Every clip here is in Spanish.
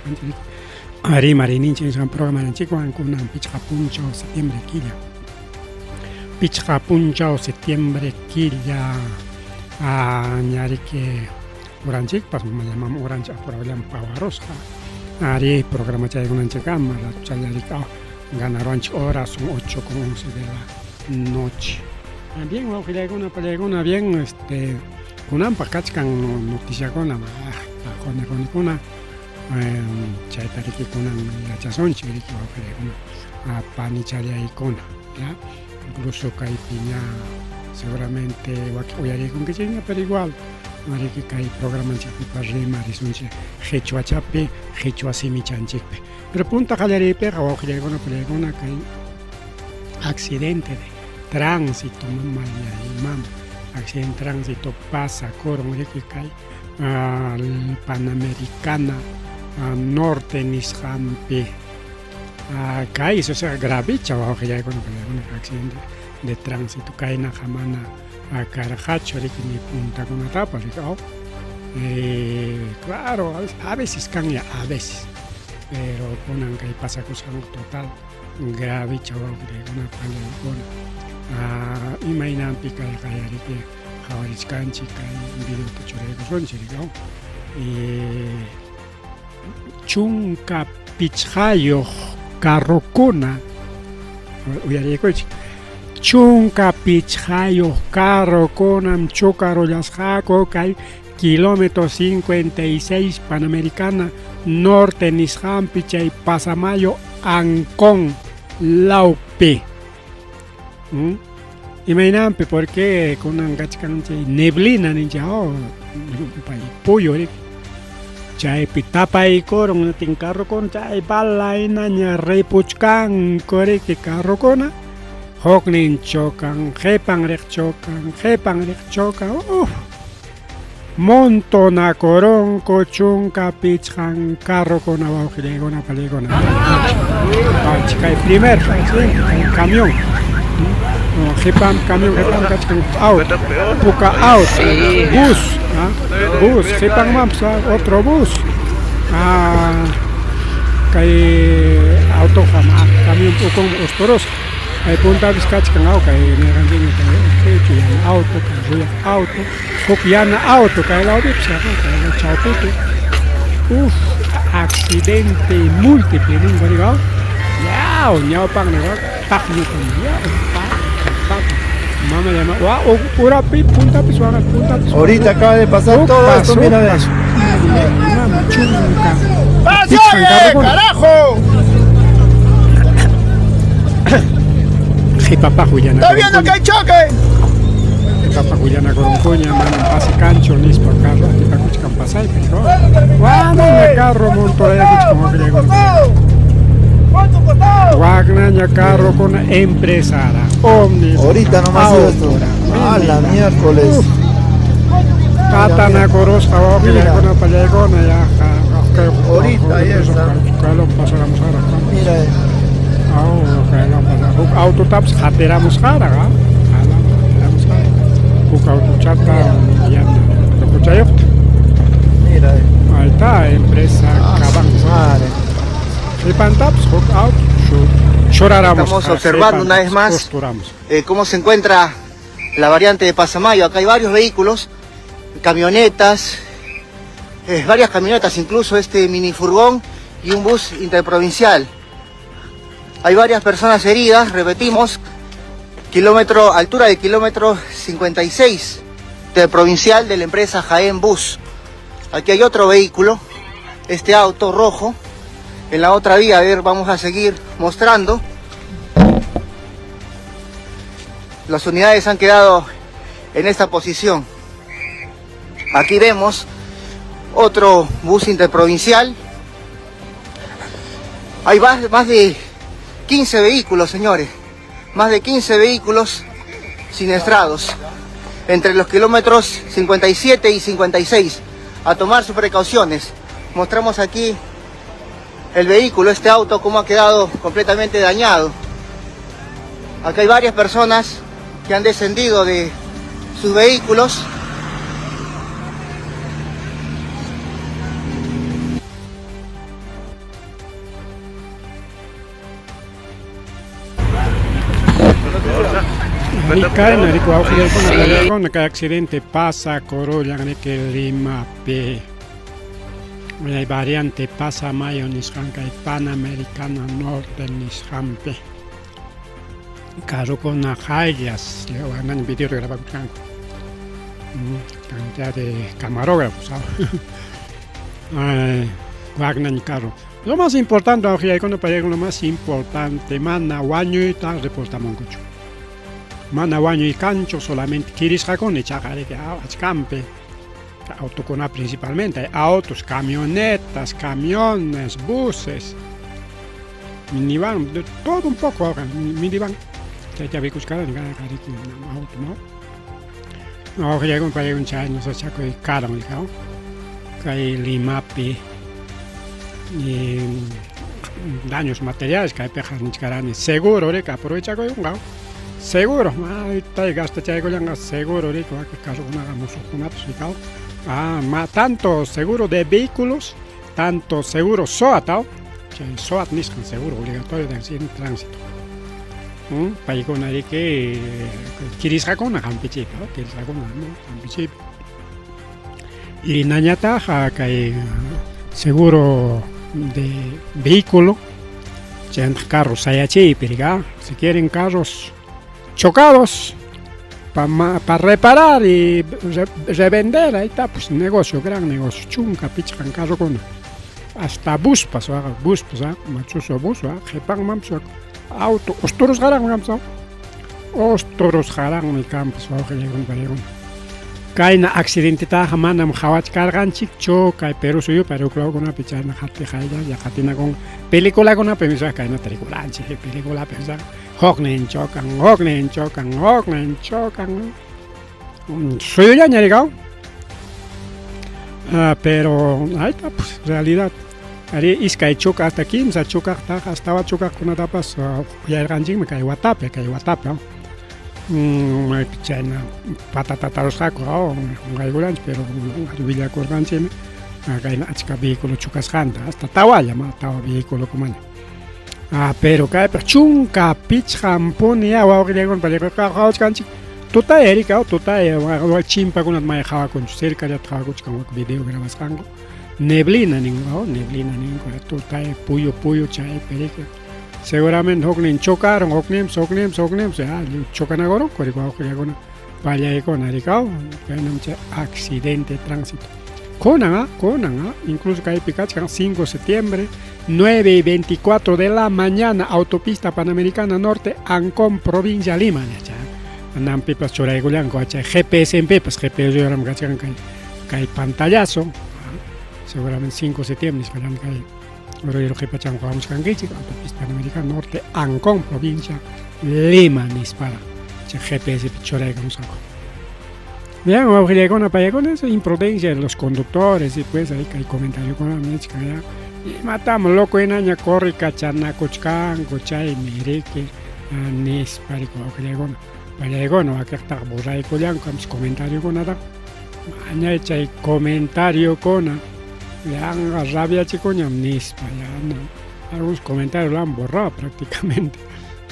chanchik ari marininchi san programa nanchik wan kunan pichqa punchaw septiembre killa pichqa punchaw septiembre killa ñariki uranchikpas llamamos uranchik apuraullan pawarosqa ari programa chaykunanchik ama chayarika ganaronchik horas son 8:11 de la noche. Bien, wawqillaykuna bien, kunanpaq kachkan noticiakuna kuna chayta riki kunan yachashunchik riki wawqillaykuna panichariaykuna, ya incluso kaypi ña seguramente uyariykunkichikña pero igual riki kay programanchikpipas rimarisunchik qhichwachapi qhichwa simichanchikpi pero punta qallariypiqa wawqillaykuna kay accidente de tránsito accidente de tránsito pasa koron riki kay Panamericana norte nisqanpi kay eso sea gravicha wawqillaykuna accidente de tránsito kaynaqa mana karqachu riki ni puntakunatapas riki claro a veces cambia a veces pero kunan kay pasakusqan total gravicha wawqillaykuna pallaykuna imaynanpi kay qayariki qhawarisqanchik kay videota churaykusunchik chunka pichqayuq carrokuna uyariykunchik chunka pichqayuq carrokunam chukarullasqaku kay kilómetro 56 Panamericana norte nisqanpi chay Pasamayo Ancón lawpi imaynanpi porque kunan kachkan chay neblina nincha puyo riki chaypi tapaykuron tin carrokuna chay balayna ña ripuchkanku riki carrokuna huknin chokan qhipan riq chokan montonakurunku chunka pichqan carrokuna wawqillaykuna pallaykuna kay primer camión qhipan camión qhipan kachkan auto puka auto bus qhipanmanpas otro bus kay auto camión pukun usporosqa kay puntapis kachkan kay nirankiña kay auto kay ruyaq auto huk yana auto kay lawpipas kay chawpipi accidente múltiple ningo riqa ñawpaqniqa taqñukan mama llama urapi puntapis waqat puntapis ahorita acaba de pasar todo esto, mira eso mama chunka ¡pásale, carajo! ¡Está viendo que hay choque! Papaguyana Coroncoña, mano, pase cancho, nispa carro, tipa cuchcan pasay, pero guana carro monto de cuchcan que llegó. Guagnaña carro con empresara, ómnibus. Ahorita nomás esto. La miércoles. Patana corosca, que llegó una pallegona ya. Ahorita ahí está. Mira. Autotaps jateramos jara, auto mira ahí está empresa estamos observando una vez más cómo se encuentra la variante de Pasamayo. Acá hay varios vehículos, camionetas, varias camionetas, incluso este minifurgón y un bus interprovincial. Hay varias personas heridas, repetimos, altura de kilómetro 56 del provincial de la empresa Jaén Bus. Aquí hay otro vehículo, este auto rojo, en la otra vía. A ver, vamos a seguir mostrando. Las unidades han quedado en esta posición. Aquí vemos otro bus interprovincial. Hay más de 15 vehículos, señores. Más de 15 vehículos siniestrados entre los kilómetros 57 y 56. A tomar sus precauciones. Mostramos aquí el vehículo, este auto, cómo ha quedado completamente dañado. Acá hay varias personas que han descendido de sus vehículos. Micaena, rico auge con que accidente pasa Corolla que Lima P. Hay variante pasa Mayo Nishanka y Panamericana Norte Nishampe. Caso con Najayas, le van a video grabar con cantidad de camarógrafos. Wagner y carro. Lo más importante, lo más importante, Manahuaño y tal, reportamos mucho. Manahuaño y cancho solamente, Kiris Jacone, Chacare, que campe, autocona principalmente, autos, camionetas, camiones, buses, minivan, de todo un poco ahora, minivan. Ya vi buscar en cada auto, ¿no? Ahora ya con un chay, no sé si hay cara, ¿no? Que hay limapi. Y daños materiales que hay pejas ni caranes seguro que aprovecha con un gao seguro ahí está gasta chay con seguro que caso con hagamos una tanto seguro de vehículos tanto seguro SOAT SOAT ni con seguro obligatorio de accidente de tránsito para con ahí que quieres con una campeche quieres con una campeche y nañata que seguro de vehículo, carros hay pero si quieren carros chocados para reparar y revender, ahí está, pues negocio, gran negocio, chunca, pichan carro con hasta bus pasó, machuso bus, jepan mamso, auto, ostoros jarang mamso, ostoros jarang mi campus, Kaina accidente ta manam khawach kargan chikcho kai pero suyo pero claro con una pichana hatte khaya ya katina con película con una pensa kaina película anche película pensa hoknen chokan suyo ya nyarigao pero ahí está pues realidad ari iskai choka hasta 15 choka hasta choka con tapas ya ranjing me kai WhatsApp China patata los sacos, hay grandes, pero Villa Corganche, acá en Achka vehículo chucas janta, hasta Tawaya, mataba vehículo como pero cae per chunca, pitch jampone, agua griego para el carro, canchi, tota Erika, tota, chimpa con las mayaja con cerca de trago, con video grabas rango, neblina, tota, puyo, chay, perica. Seguramente hoknen chocaron, hoknem, chocan agora, vaya con aricao, accidente de tránsito. Conan, incluso que hay Pikachu, 5 de septiembre, 9:24 de la mañana, autopista Panamericana Norte, Ancón, provincia Lima. Andan pipas choraigulan, GPS en pipas, GPS yo que hay pantallazo, seguramente 5 de septiembre, que hay. Ahora yo que pachamos con autopista Panamericana Norte, Ancón, provincia Lima, Nispara. GPS pichora que nos hago. Bien, vamos a con una esa imprudencia de los conductores y pues ahí hay comentarios con la médica ya. Y matamos loco en aña corre cachana cochcan, cochay, mireque, Nispara con Payagono, a que está borray con mis comentarios con nada. Mañana echa el comentario con le han rabia chicoña nispa ya no. Algunos comentarios lo han borrado prácticamente.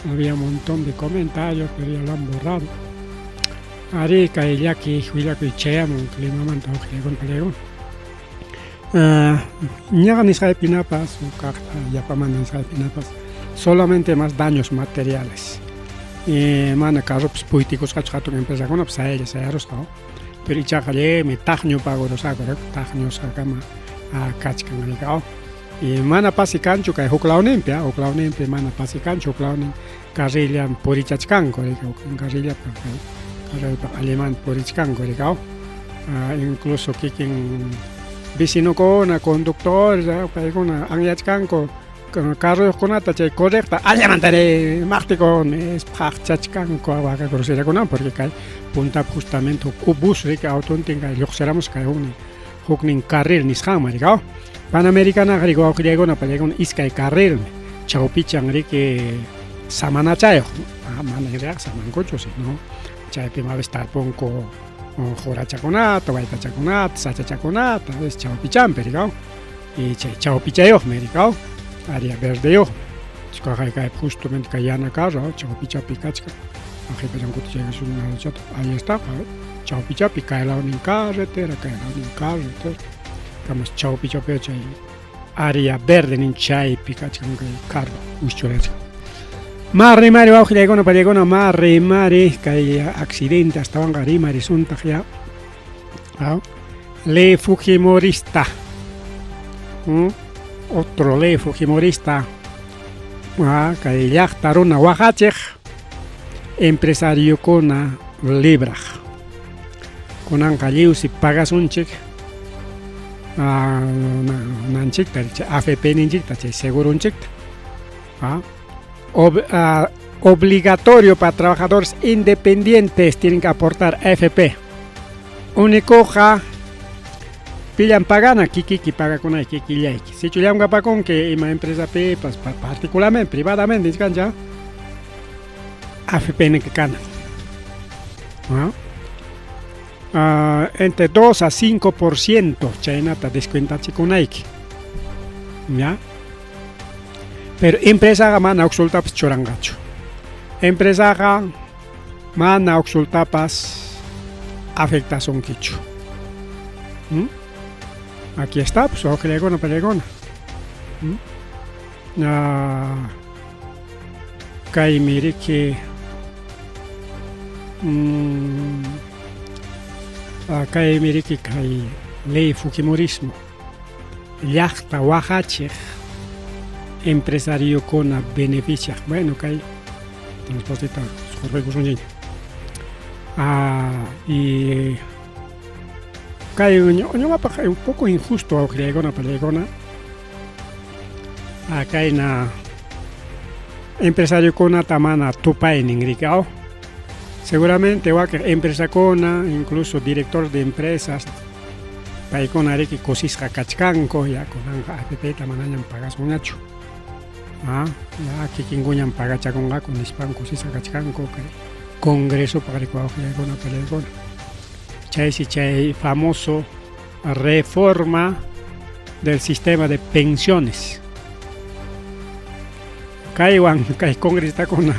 Había un montón de comentarios pero ya lo han borrado. Arica y ya que huila que cheamos que le maman todo que con palegón. Ñaga ni sabe pinapas o carta ya para mandar sabe pinapas. Solamente más daños materiales. Mana carros políticos cachato que empieza con obsaellas a roscao. Pero ya que me tajño pago los agora, tajño sacama a cachcan alicao y mana pasi cancho que hoclaunen mana pasi cancho hoclaunen carrilla porichachcan carrilla para alemán porichcan incluso que quien vecino con conductor para con angyachcan con carros con ata correcta alemantare marte con es pachachcan con vaca grosera con porque cae punta justamente o bus que auto tenga lo seramos que un hukning carril nishan marigao Panamericana griego griego na palegon iskay carril chaupichang que samana chayo mana griego samancocho si no chay pima estar ponco jora chaconata vaita chaconata sacha chaconata es chaupichan perigao y chaupichayo merigao área verde yo chico hay justamente cayana carro chaupicha picachka Ahí está, Chaupi Chapi, caelao en carretera, Camas Chaupi Chapi, área verde en Chaipi, cachcan, carro, uschureza. Marri Mari, bajo de Gona, para Gona, Marri Mari, que hay accidente hasta Bangari, Marisunta, ya. Le Fujimorista. Otro le Fujimorista. Que hay Yachtaruna, Oaxaca. Empresario con Libra. Con Ancalius y pagas un cheque. Nanchik, AFP Ninchik, seguro un cheque. Obligatorio para trabajadores independientes, tienen que aportar AFP. Unicoja pillan pagana, kiki paga con kiki ya. Si chuliam con que una empresa P, pues, particularmente, privadamente, ya AFP en que ganan. Entre 2 a 5% China está descuenta con Nike. ¿Ya? Pero empresa mana oxulta pues chorangacho. Empresa mana oxulta pas afectación quicho. Aquí está, pues ojo legona pelegona. Kai mire que kai mire que kai ley Fujimorismo. Yachta Oaxaca. Empresario con beneficia. Bueno, que hay transportista, y que un poco injusto a Gregona Pelegona. Acá hay una empresario con tamana tupa en Ingricao. Seguramente va que empresa con incluso director de empresas. Para con que cosisca cachcanco ya con APP tamana pagas un hacho. Ya que quien paga chaconga con hispanco si saca chaconga congreso para que con pelegona chay famoso reforma del sistema de pensiones caiwan congresista con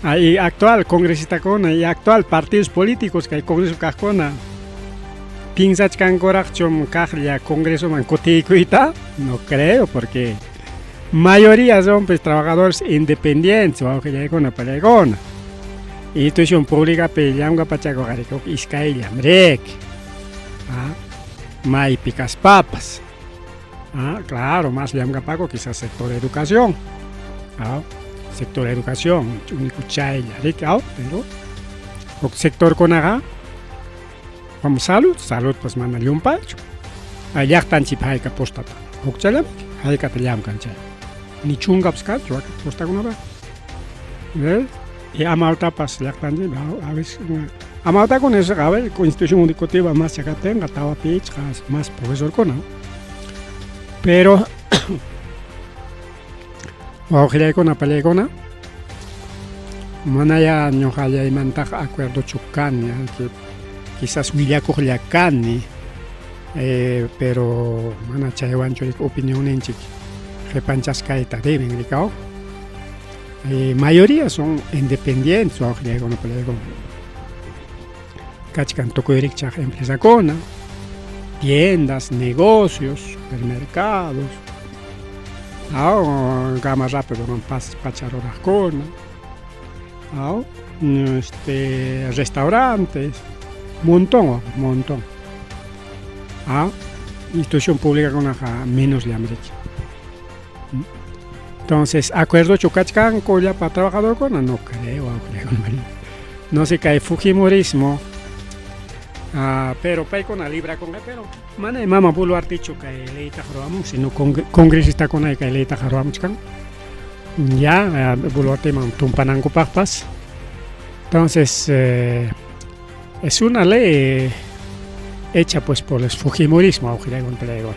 ahí actual congresista con y actual partidos políticos que hay congreso cajona piensa chaconga cajlia congreso man coticuita no creo porque mayoría son pues, trabajadores independientes o que ya con una pelegona. Institución pública peleando para chacogareco iscailla mrek. Mai picas papas. Claro, más llama pago quizás sector de educación. Sector de educación, único chailla, pero o sector con aga. Como salud pues mandarle un pacho. Allá están chipay que postata. Okchalam, hay que te llaman cancha. Ni chunga pskat, yo posta con una. ¿Ves? Y amalta pas la canje, a veces amalta con eso, a ver, constitución educativa más ya que tenga, estaba pitch, más profesor con. Pero ojalá con la pelegona. Manaya no haya imantag acuerdo chucani, que quizás huilla coja cani. Pero mana chaywan chorik opinión en chiqui repanchas caeta deben gricao mayoría son independientes o griego no pelego cachcan toco ericha empresa cona tiendas negocios supermercados gama rápido con pacharoras cona restaurantes montón institución pública con menos de América. Entonces, acuerdo chocachcan colla para trabajador con no creo, no se cae Fujimorismo, pero pay con la libra con pero mana mama pulo articho que leita jaramos sino congresista con que leita jaramos kan ya pulo tema tumpanango papas. Entonces es una ley hecha pues por el Fujimorismo a girar con pelegón.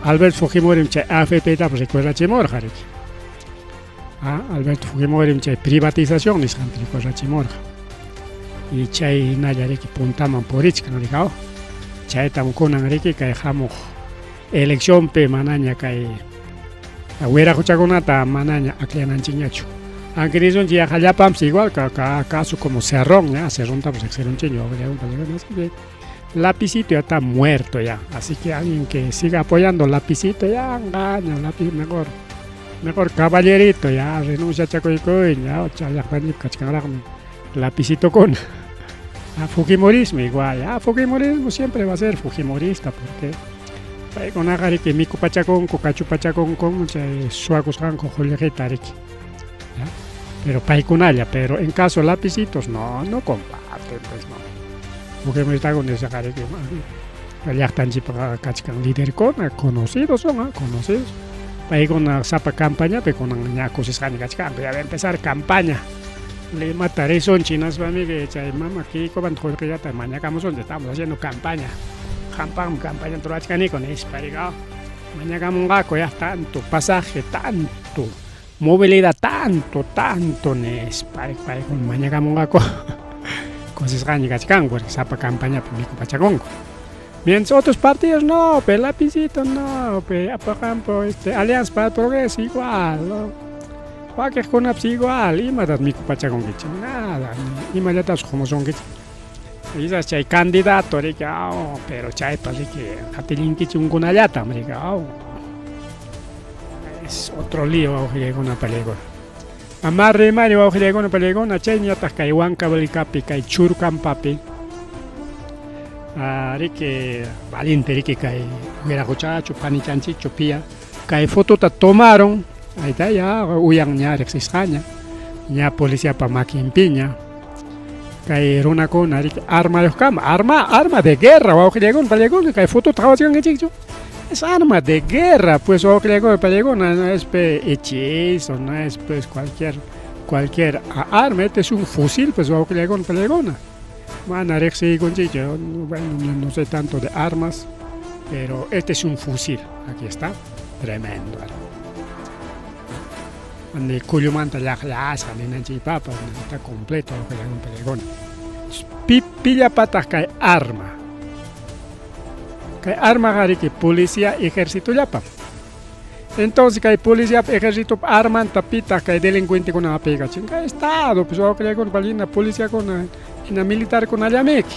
Albert Fujimori che AFP pues recuerda chimor jarik. Albert Fujimori che privatización es recuerda chimor. Y chay nayare que puntaman por ich no digao. Chay tam con anriki que dejamos elección pe manaña que huera juchagonata manaña aclianan chiñacho. Aunque dicen que allá pams igual, acaso como cerrón, ¿ya? Cerrón estamos un chingo, así que Lapicito ya está muerto ya, así que alguien que siga apoyando Lapicito ya engaña, lápiz mejor caballerito ya, renuncia a Chacoicoy, ya, Lapicito con a Fujimorismo igual, ya, Fujimorismo siempre va a ser Fujimorista, porque con agari que miku pachacón, cocachu pachacón, con suacos con jolejetariki. Pero paikunaya, pero en caso lapicitos no comparten, pues no. Porque me está con esa cara que ya están para cachcan líder conocidos son, conocidos. Ahí con una zapa campaña, pero con una cosas que cachcan, ya va a empezar campaña. Le mataré son chinas para mí que chay mamá aquí coban jorge ya mañana estamos haciendo campaña en Torachcani con Esparigao. Mañana gaco ya tanto pasaje, tanto movilidad, tanto para con mañana gaco cosas gañas porque sapa campaña para mi Pachacón. Mientras otros partidos no, pero Lapicito no, pero por ejemplo Alianza para el Progreso igual, ¿no? Cualquier cosa igual, y me das mi Pachacón que nada, y me das como son que quizás hay candidato, pero chay para que Catilín que un gunayata, es otro lío, que llega una película. Amarre Mario, que llega una película, chay ni atas que Juan Cabalicapi, que churcan papi. Que valiente, que hubiera cochacho, panichanchicho, pía, que foto te tomaron, ahí está ya, huyan ya, extraña, ya policía para maquimpiña. Que era una con arma de cama, arma de guerra, o que llegó un palegón, que foto trabajan que chico. Es arma de guerra, pues o que llegó el palegón, no es hechizo, no es pues cualquier arma, este es un fusil, pues o que llegó el palegón. Van a rexi con chico, bueno, no sé tanto de armas, pero este es un fusil, aquí está, tremendo. Donde cuyo manta la clase, ni papa, está completo lo que le un pelegón. Pilla patas que arma. Que arma gari que policía, ejército yapa. Entonces que policía, ejército arman tapita que delincuente con una pega. Chinga estado, pues yo creo con palina policía con una militar con ayameki.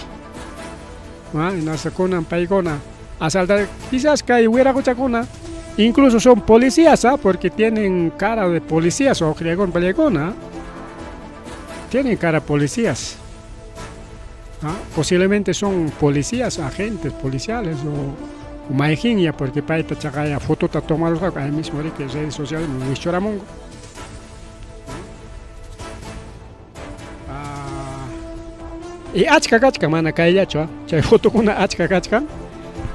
En la con paigona asaltar quizás que hubiera cochacona. Incluso son policías, porque tienen cara de policías o con pelegona. Tienen cara de policías. Posiblemente son policías, agentes policiales o maejinia, porque para esta chacaya foto está tomada ahí mismo que redes sociales muy choramongo. Y achka mana caía chua, chay foto con una achka.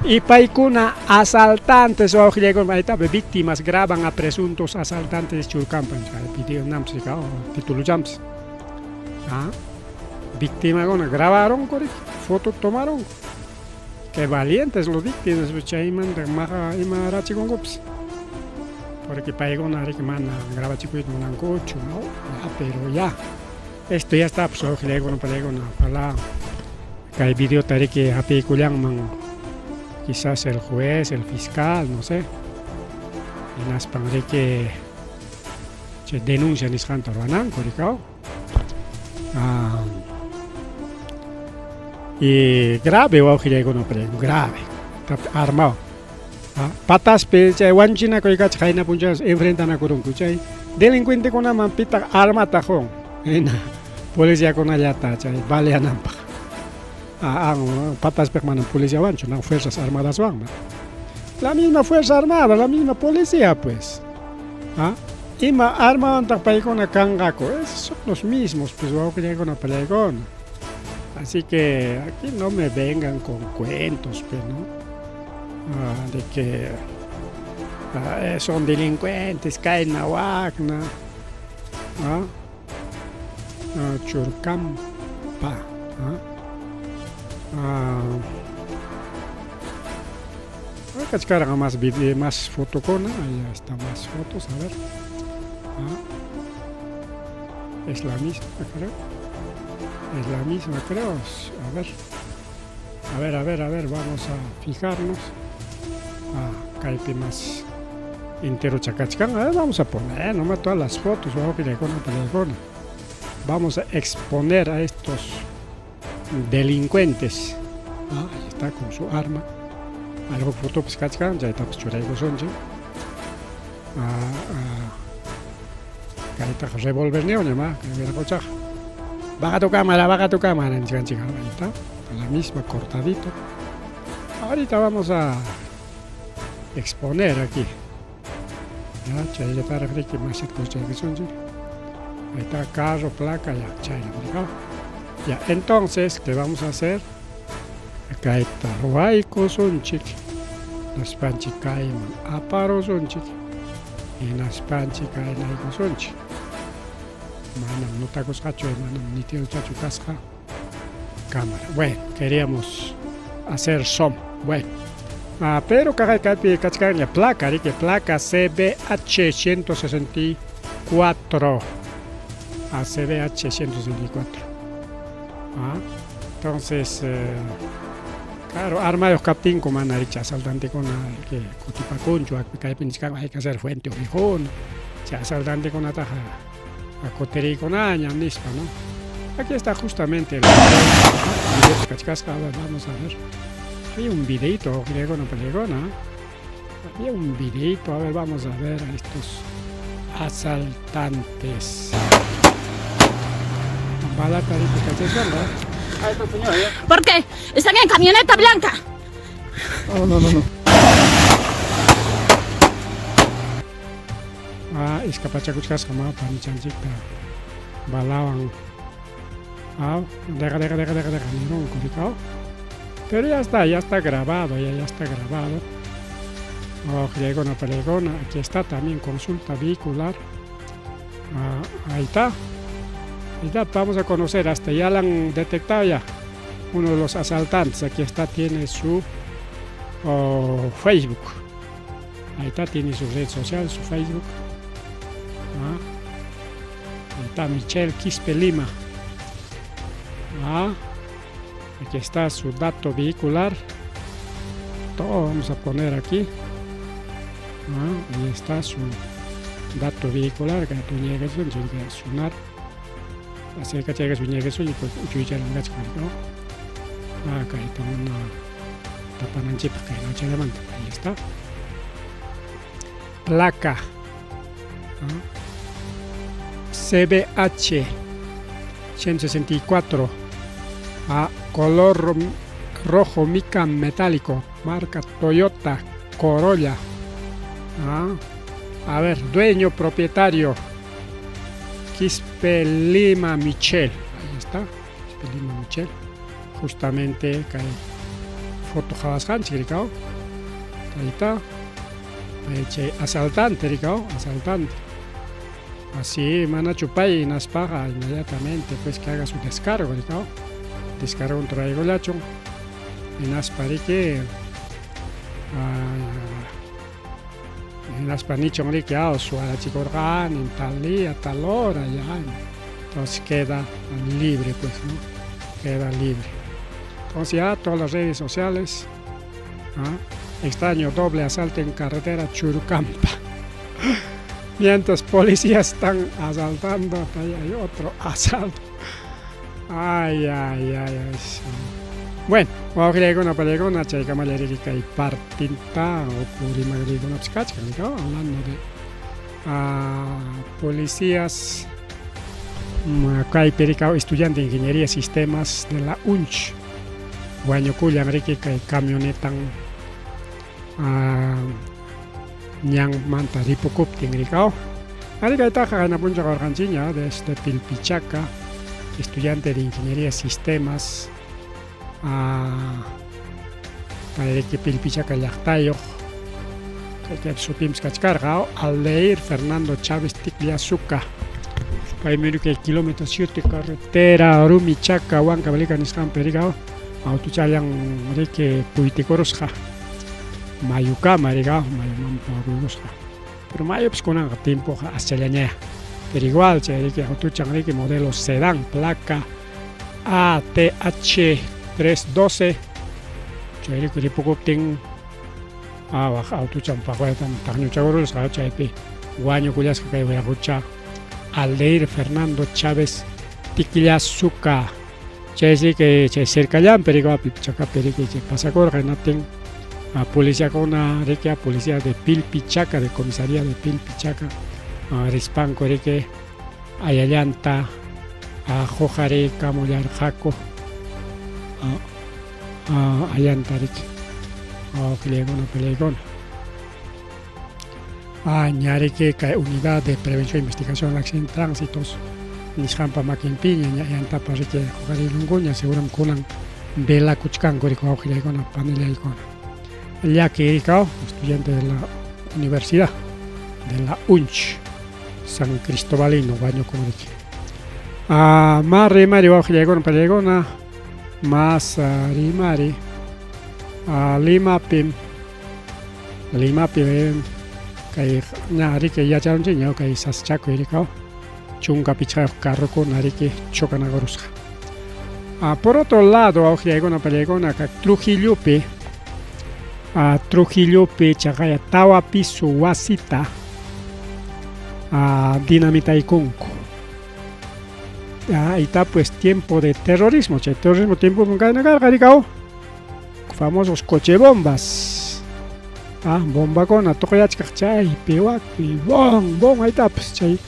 Y paikuna asaltantes o víctimas graban a presuntos asaltantes de Churcampan, video namsika o título jumps. Víctima grabaron, foto tomaron. Qué valientes los víctimas, chayman de maja y marachi con gops. Porque paigona que mana graba chico y un cocho, ¿no? Pero ya. Esto ya está, pues ojo le con paigona, para que hay video tari que happy kulang man. Quizás el juez, el fiscal, no sé. Y las pangre que se denuncian es canto ranan, coricao. Y grave o que no prego, grave. Armado. Patas pe chay wanchina coricao chaina punchas enfrentan a corun cuchay. Delincuente con una mampita arma tajón. Policía con allata chay vale anampa. Patas permanen policía vancho, no fuerzas armadas van. La misma fuerza armada, la misma policía, pues. Y arma anta paigona kangaco, son los mismos, pues voy a llegar con una paigona. Así que aquí no me vengan con cuentos, pues, ¿no? De que son delincuentes, caen a Wagner, Churcampa, más video, más fotocona, ahí está más fotos, a ver. Es la misma, creo. A ver, vamos a fijarnos. Caipe más entero chacachcan. Vamos a poner nomás todas las fotos, vamos a exponer a estos delincuentes. Ahí está con su arma. Algo foto pues cachcan, ya está pues churaigo sonche. Ahí está revólver neo llama, que viene a cochar. Baja tu cámara, ahí está, la misma cortadito. Ahorita vamos a exponer aquí. Ya, chay, ya está reflejo más ahí está carro, placa, ya, chay, ya, entonces, ¿qué vamos a hacer? Acá está Ruaico Sunchik, las panchicaiman aparo Sunchik, y las panchicaiman Sunchik. Manam no tacos cacho, manam ni tiene chacho casca. Cámara. Bueno, queríamos hacer som. Bueno. Pero la placa, que placa CBH 164. CBH 164. Entonces, claro, arma de capín como anaricha, asaltante con que cotipaconcho, hay que hacer fuente o fijón, asaltante con ataja, a coterí con aña, nispa, ¿no? Aquí está justamente el vamos a ver. Había un videito, griego no pelegona. Había un videito, a ver, vamos a ver a estos asaltantes. ¿Por qué? Están en camioneta blanca. No. Escapachacuchas jamás para mi chanchita. Balaban. Deja, mirón, curicao. Pero ya está grabado, ya está grabado. Griego no pelegona, aquí está también consulta vehicular. Ahí está. Vamos a conocer, hasta ya la han detectado ya. Uno de los asaltantes, aquí está, tiene su Facebook. Ahí está, tiene su red social, su Facebook. Ahí está Michelle Quispe Lima. Aquí está su dato vehicular. Todo vamos a poner aquí. Ahí está su dato vehicular, que tú llegas a sonar. Así que llegas a llegar a sonar, pues yo ya lo engancho, ¿no? Acá está una tapananchita que no se levanta. Ahí está. Placa. CBH 164. Color rojo mica metálico, marca Toyota Corolla. A ver, dueño, propietario, Quispe Lima Michel. Ahí está, Quispe Lima Michel. Justamente cae foto Javascan, chiricao. Ahí está. Asaltante, ricao, asaltante. Así, mana chupay y nas paga inmediatamente, pues que haga su descargo, ricao. Descarga un traigo lacho en asparique en aspanicho que a su a la chicorgan en tal día, tal hora ya, entonces queda libre, pues, ¿no? Queda libre. Entonces ya todas las redes sociales. Extraño doble asalto en carretera Churucampa. Mientras policías están asaltando, ahí hay otro asalto. Ay. Bueno, griego una pelegona, chaica maleririca y partinta o purima griego una pscacha, hablando de policías. Acá hay pericao, estudiante de ingeniería sistemas de la UNCH. Guañocuya, Enrique, que camionetan Nyang Manta Ripocupti, Enricao. Arica itaja en la puncha garganchiña desde Pilpichaca. Estudiante de ingeniería sistemas para que Pilpichaca Yachtayo que supimos cachcargao al leer Fernando Chávez Ticliazuca primero que kilómetro 7 carretera Rumichaca Huanca Belica Niscan Perigao autochalan que Puiticorosja Mayuca Marigao Mayumampa Rugosja pero Mayo pues con tiempo hacia la pero igual, que autochan que modelo sedán, placa ATH 312. Que poco tengo auto champajuetan taño chagoros chaypi guaño cuyas que voy a escuchar Aldeir Fernando Chávez Tiquillazuca chay que chay cerca ya perigo pichaca perigo chay pasacor renaten a policía con una requia policía de Pilpichaca de comisaría de Pilpichaca rispanco reque ayallanta a jojare camollar jaco allanta reque Pelegona. Añade que unidad de prevención e investigación de accidentes de tránsitos Nishampa Maquimpiña y Antapa Rique Jogari Lunguña seguro Kunan Bela Kuchkan Goriko Gilegona Panelia Icona. Ya que Ericao, estudiante de la Universidad de la UNCH San Cristobalino, Baño Comorique. Mari Mari Gilegona Pelegona, más Rimari. Lima pim kay nari que ya charon chiño kay saschaco iricao chunga picha carro con nari que chocan a gorusca. Por otro lado, Aujigona Pelegona Trujillope chagaya tawa piso wasita dinamita y conco. Ahí está pues tiempo de terrorismo, tiempo con cadena carga famosos coche bombas. Bomba con a toyachkachay, piwaki, bom, ahí está pues chay.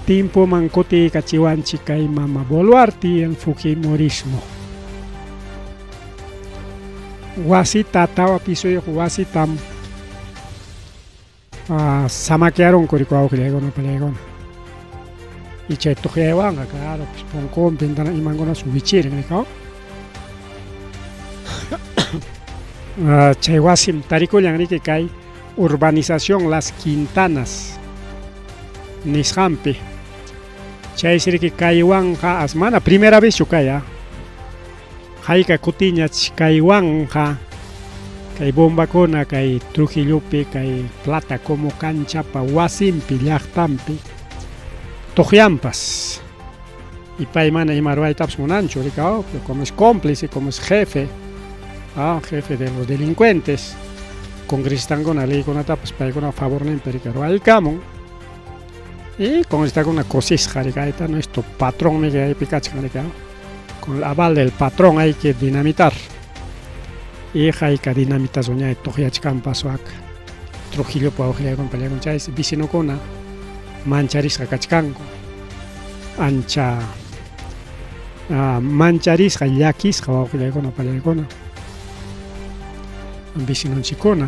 Tiempo mancote cachiwanchi kay mama boluarti el fujimorismo. Wasita tawa piso y wasitam. Samaquearon coricao que no pelegona. Y chay tojewan, claro, pues pon con ventana y mangona subichir, ¿no? Chaywasim Tarico que cae urbanización Las Quintanas Nishampe Chay que cae wanja asmana primera vez chukaya Jaika Cutiña Kaiwanja Kai bomba cona kai Trujillope kai plata como cancha pa Wasimpi Llaqtampi Tojiampas y paimana y maruay taps monancho como es cómplice como es jefe jefe de los delincuentes, congresistan con la ley con atapas para con a favor de pericaro al camón y con esta con una cosisja de nuestro patrón me queda picacha con el aval del patrón hay que dinamitar y hay que dinamitar soñar tojiachkan pasoak Trujillo pa ojile con pelea con chais vicino con mancharis cachcanco ancha mancharis yakis ojile con pelea con vecino chicona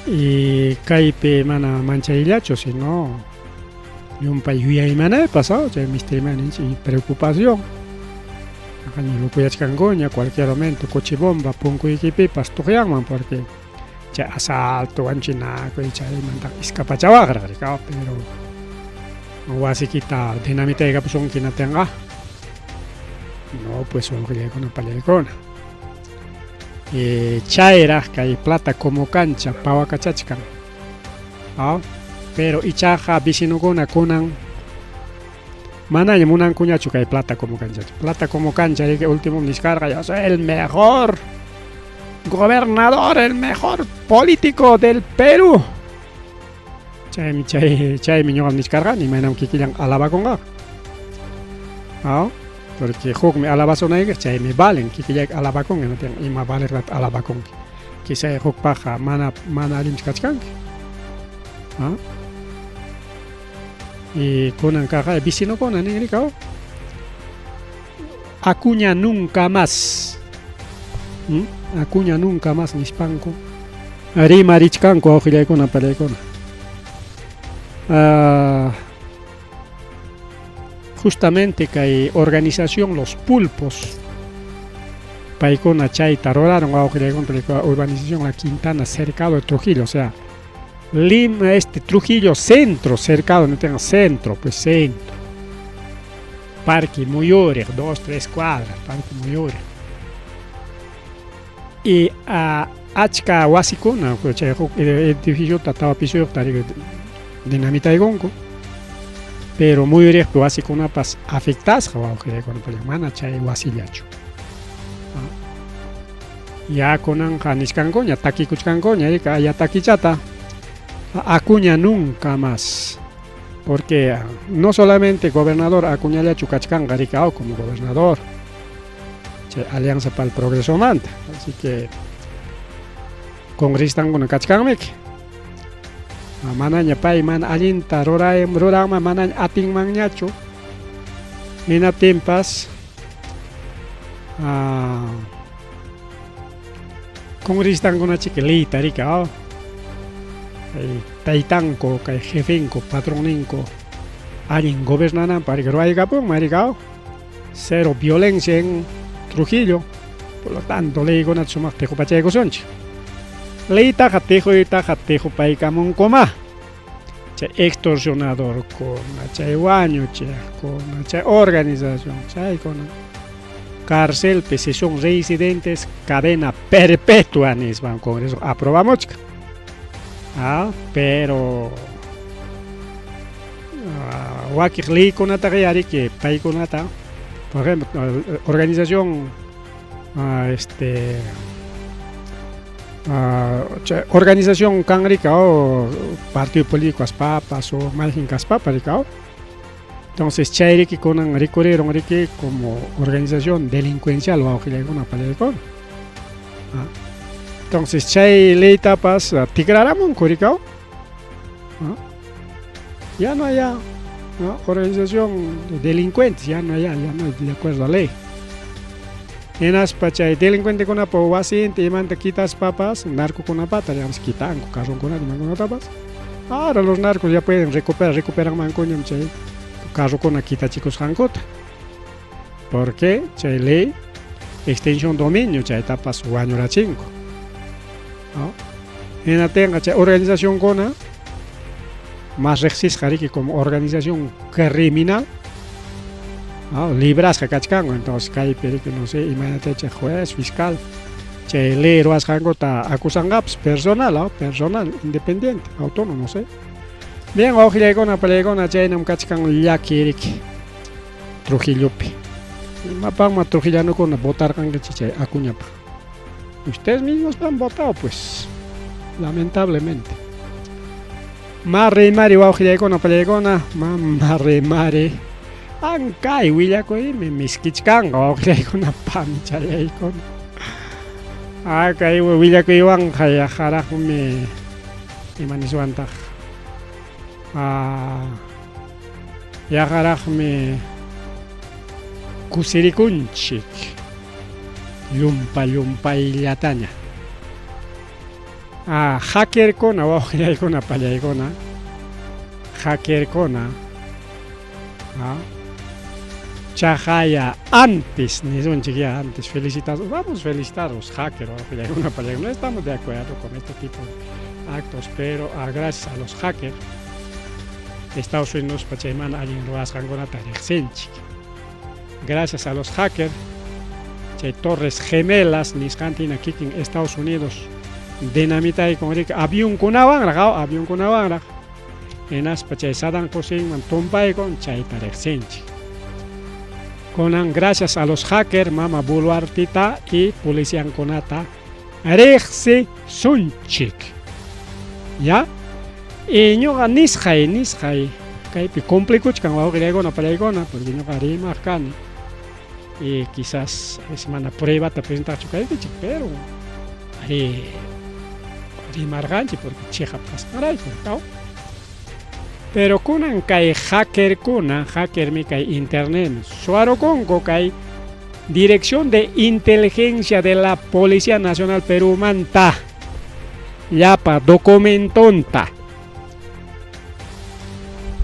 y caipe mana mancharillacho si no y un país y mana pasado ya misterio y preocupación acá ni lo puedes cangoña cualquier momento coche bomba pongo y que pastoreaman porque ya asalto anchinaco y ya manda escapa chavarra pero no así quita dinamita de capuzón que no tenga no pues solo que con una palegona chaira que hay plata como cancha pawa cachachkan pero ichaja vecino conan mana yamunan cuñacho que hay plata como cancha y que último descarga yo soy el mejor gobernador el mejor político del Perú chay miñogan descarga ni manam que quieran alaba con porque juego me alaba son ahí que me valen que ya alaba con no tengo y más vale alaba con que se juego paja mana lim skachkan y con caja de vecino con anigrico Acuña nunca más nispanco arima richkanco ojile con apelekona justamente que hay organización Los Pulpos paicona chay taroraron a urbanización La Quintana cercado de Trujillo, o sea Lima Trujillo centro cercado, no tenga centro, pues centro Parque Muyore, 2-3 cuadras, Parque Muyore y a Achka Huasicona, pues el edificio trataba piso de dinamita de gonco pero muy riesgo básico una pas afectas con el mana chay wasillacho ya kunan janiskankoña, takikuchkankoña, ya takichata, Acuña nunca más. Porque no solamente gobernador Acuña le chukachkanga ricao como gobernador, Alianza para el Progreso manta, así que congresistan con kachkanmek. Manaña pay man alinta rorama manaña ating mangñacho. Ina tempas congresistan con chiquilita ricao. Taitanco, kay jefenco, patroninco, alguien gobernanan para que no Japón, maricao. Cero violencia en Trujillo, por lo tanto, le digo a Natsumak Tejo Pacheco Sonchi. Leita jatejo y tajatejo paikamon coma. Extorsionador con guaño, con organización, con cárcel, si son residentes, cadena perpetua, nisban con eso aprobamos. Pero wakirli konata kayari que pai konata, por ejemplo, organización organización canrica o partido político aspapas o margen caspapa ricao. Entonces chairi que conan recorrieron que como organización delincuencial o auxiliar con apaleco. Entonces, chay ley tapas, tigraramon coricao. Ya no hay organización de delincuentes, ya no hay de acuerdo a ley. En aspa chay delincuente con apo wasinte y manta quitas papas, narco con apata, ya nos quitan, carro con con tapas. Ahora los narcos ya pueden recuperan mancoño, chay, carro con quita chicos jancota. ¿Por qué? Chay ley, extensión dominio, chay tapas, guaño la 5. En la tenga organización gona más resiste que como organización criminal, libras que cachcango, entonces cae pero que no sé, imagínate juez fiscal, ley roas ta acusan gaps personal, personal independiente, autónomo, no sé. Bien, ojalá con la pelegona nam cachcango ya quiere Trujillo pe. Y mapama Trujillano con votar con que Acuña pa. Ustedes mismos han votado, pues, lamentablemente. Mare mare wauhile con pelegona, mare mare. Ankai willako me miskichkan wauhile con pamchale con. Akai willako iwan kaya haraj me manisuanta. Ya haraj me kusirikunchik. Lumpa ilataña. Hacker kona, wauhile con palaycona. Hacker kona. Chajaya antes, ni son chiquilla antes, felicitados. Vamos a felicitar a los hackers, wauhile con no estamos de acuerdo con este tipo de actos, pero gracias a los hackers, Estados Unidos pachayman alguien lo hace con gracias a los hackers, torres gemelas niskantin aquí en Estados Unidos dinamita y con avión con avangra en aspa chay sadan cosin man tompai con chay tareksenchi conan gracias a los hackers mama buluartita y policía conata rexi sunchik ya y ñoga nisjai kaypi complicuch kan wauhile na palaycona porque ñoga rima kan y quizás es una prueba te presenta chucaiti pero ari marganchi porque cheja pasmaray ¿no? Pero kunan kai hacker mi kai internet suaro congo kai Dirección de Inteligencia de la Policía Nacional Perú manta yapa documentonta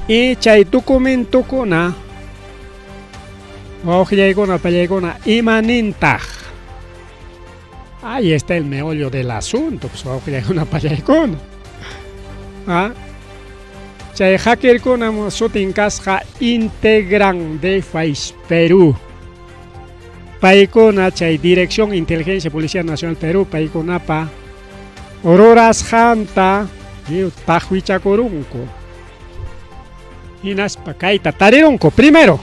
y chay documento kona Pallaygona imanintaj. Ahí está el meollo del asunto, pues Pallaygona. Chay hacker kona sotinkasja integran de Fais Perú. Paikona chay Dirección Inteligencia Policía Nacional Perú paikonapa Auroras Janta Tahuichacorunco. Inaspa kaita tarirunco primero.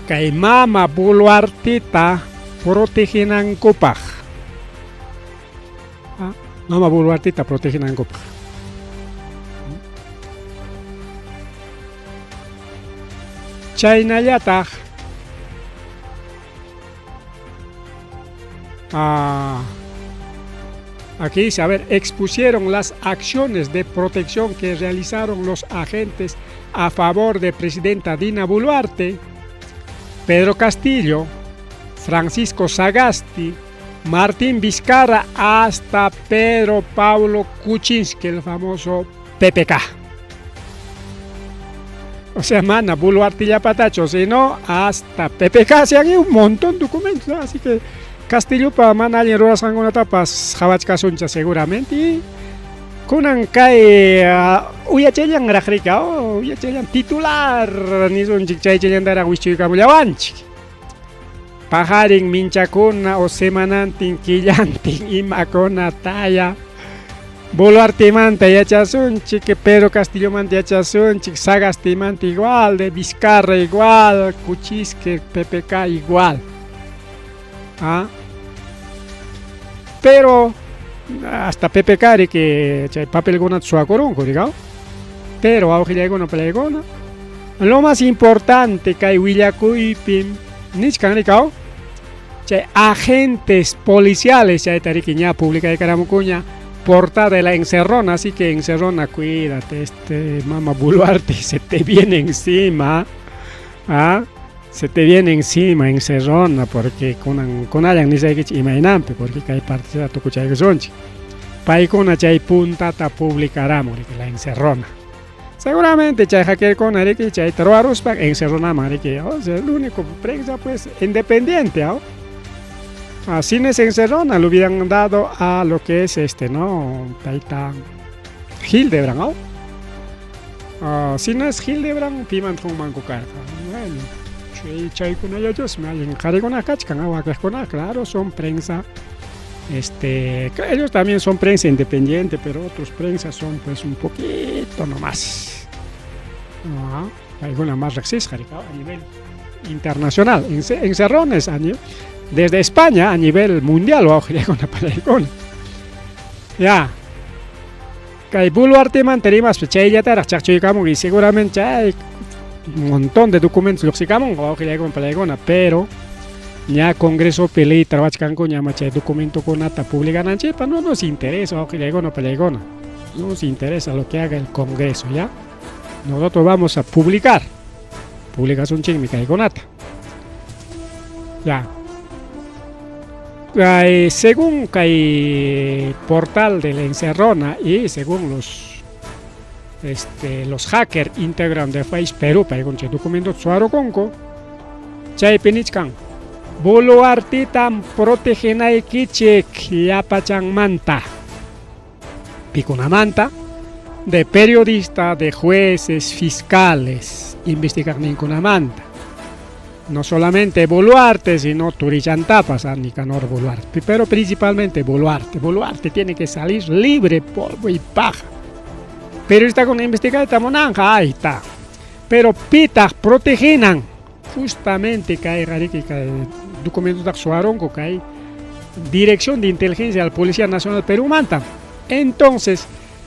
Kay mama buluartita protegenankupaq. Mama Boluartita protegenankupaq. Chaynallataq aquí dice, a ver, expusieron las acciones de protección que realizaron los agentes a favor de presidenta Dina Boluarte, Pedro Castillo, Francisco Sagasti, Martín Vizcarra, hasta Pedro Pablo Kuczynski, el famoso PPK. O sea, mana, Boluarte ya patacho, sino hasta PPK, se han ido un montón de documentos, ¿no? Así que Castillo para mana alguien rolas alguna tapas jabachka suncha seguramente y kunan kai uyacheyan rakrika o uyacheyan titular ni son chichay dara wichi kamulawanchi pajarin minchakuna o semanantin killantin imakona taya Boluarte manta yachasunchi que Pedro Castillo manta yachasunchi Sagasti manta igual de Vizcarra igual Kuczynski PPK igual. Pero hasta PPK que hay papel gona suacoronco, digamos. Pero ahora ya no pelegona. Lo más importante que hay Willacuipim, Nichkan, digamos, agentes policiales, ya tariquiña pública de Caramucuña, portada de la encerrona, así que encerrona, cuídate, Mama Boluarte se te viene encima, se te viene encima encerrona porque con alguien ni se que imaginante porque hay parte de tu cuchara que son pai con una chay punta ta publicará que la encerrona seguramente chay hacker con ari que chay terrorus pa encerrona mari que es el único prensa pues independiente así no se encerrona lo hubieran dado a lo que es no taita Hildebrand si no es Hildebrand piman con manco carga bueno chay con ellos me alguien jare con acá claro son prensa ellos también son prensa independiente pero otros prensas son pues un poquito nomás alguna más rexis a nivel internacional encerrones desde España a nivel mundial o con ya que Boluarte mantenemos chay ya y seguramente hay un montón de documentos los sacamos pero ya Congreso pelea trabajan con ya documento con ata publican anchepa no nos interesa no nos interesa lo que haga el Congreso ya nosotros vamos a publicar publicación chinmica y con ata ya según el portal de la encerrona y según los hackers integran de Face Perú para con documento suaro conco chay penichkan Boluarte tan protegen a equiche yapachan manta picuna manta de periodistas de jueces fiscales investigan ninguna manta no solamente Boluarte sino Turichantapas Nicanor Boluarte pero principalmente Boluarte tiene que salir libre polvo y paja. Pero está con investigar esta monanja, ahí está. Pero pitas proteginan justamente que hay documentos de Axuaronco, que hay Dirección de Inteligencia de la Policía Nacional Perú Manta. Entonces,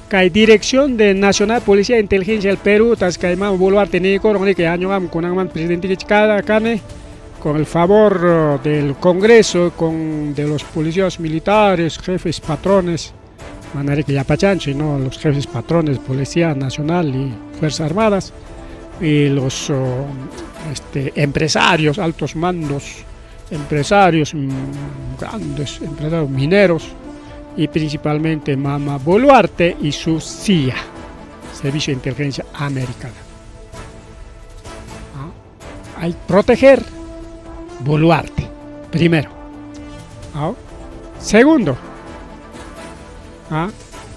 que hay Dirección de Nacional Policía de Inteligencia del Perú, que hay Mama Boluarte que año vamos con el presidente de Chicane, con el favor del Congreso, de los policías militares, jefes, patrones. Manera que ya pachancho, ¿no? Los jefes patrones, Policía Nacional y Fuerzas Armadas y los empresarios, altos mandos, empresarios grandes, empresarios mineros y principalmente Mama Boluarte y su CIA, Servicio de Inteligencia Americana. Hay proteger Boluarte, primero. Segundo,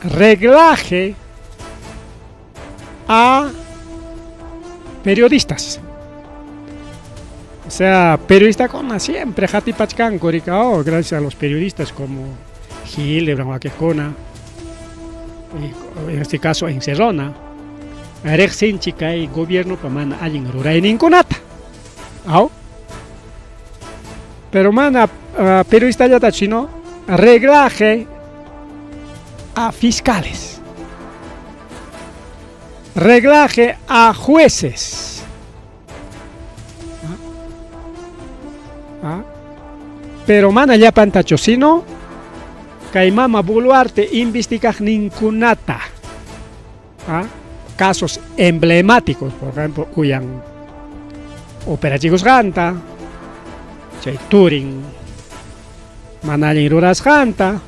reglaje a periodistas. O sea, periodista como siempre, Jati Pachcan, Coricao, gracias a los periodistas como Hildebrand, Aquejona, en este caso Encerrona, Rexinchica y gobierno para alguien rural en Inconata. Pero mana periodista ya chino reglaje a fiscales, reglaje a jueces, pero mana ya pantacho sino Caimama Boluarte investiga ninkunata, casos emblemáticos, por ejemplo, cuyan operativos Ganta, chay Turing, Manalin Ruras Ganta,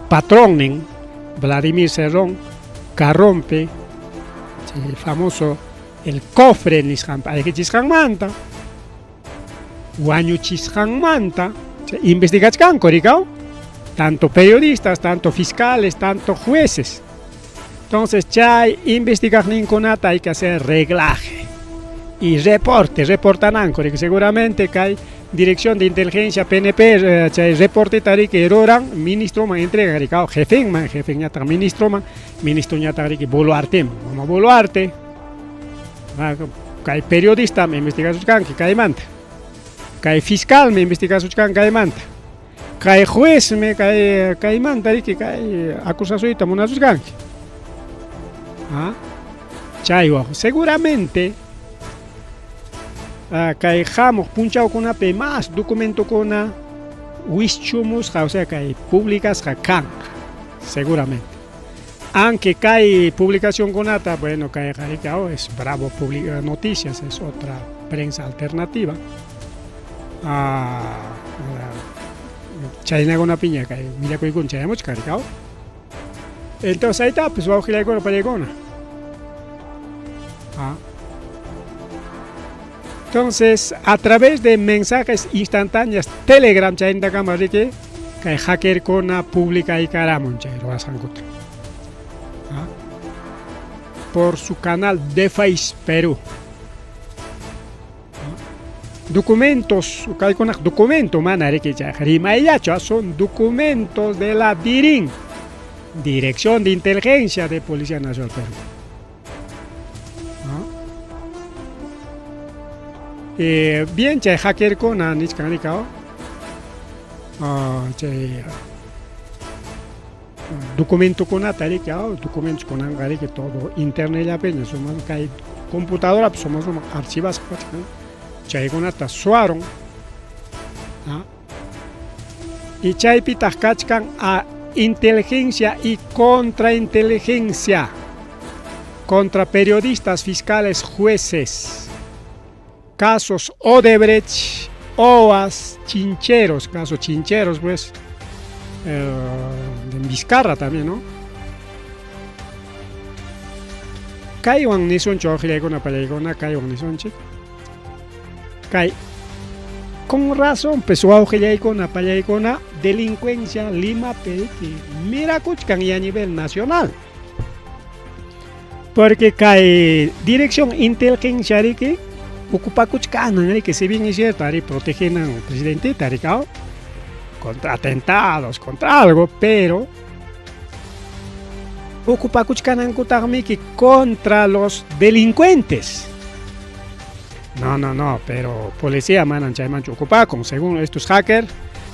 Patronin, Vladimir Cerrón, Carrompe, el famoso el cofre Nishampa, hay que chishamanta, Guañu chishamanta, investigación coricao, tanto periodistas, tanto fiscales, tanto jueces. Entonces, chay investigación con nata hay que hacer reglaje y reportan que seguramente que hay dirección de inteligencia PNP, chay reporte tari que eroran ministro man entrega ricao jefe ya ta ministro ya ta que Boluarte, como Boluarte, que hay periodista me investiga sus can que cae manta, que hay fiscal me investiga sus can cae manta, que hay juez me cae manta que hay acusación y tamuna sus can. Chaywa, seguramente que hemos punchado con una P más documento con una wischumus, o sea que hay públicas hakan, seguramente. Aunque hay publicación con ata, bueno, que es Bravo Publica Noticias, es otra prensa alternativa. Chayna con una piña, que mira que con chay hemos cargado. Entonces ahí está, pues vamos a girar con la Entonces, a través de mensajes instantáneos, Telegram, chaynda cámara que hacker con la pública y caramon, por su canal de Face Perú. Documentos, documento, son documentos de la DIRIN, Dirección de Inteligencia de Policía Nacional Perú. Bien, chay hacker con Niscanicao, documento con Ataricao, documentos con Angari que todo internet ya apenas, somos que hay computadora, somos archivas, chay con Atasuaron, y chay pitas cachcan a inteligencia y contrainteligencia, contra periodistas, fiscales, jueces. Casos Odebrecht, OAS, Chincheros, casos Chincheros, pues, de Vizcarra también, ¿no? Kaiwan Nison Chojile con la Palegona, Kaiwan Nison Chic. Con razón, pues, Chojile con la Palegona, delincuencia, Lima, Periti, mira, Cuchcan y a nivel nacional. Porque cae dirección inteligencia de que ocupa Cuchcana, que si bien es cierto, protegen al presidente Taricao contra atentados, contra algo, pero ocupa Cuchcana que contra los delincuentes. No, pero policía manan chaymancho ocupa, como según estos hackers,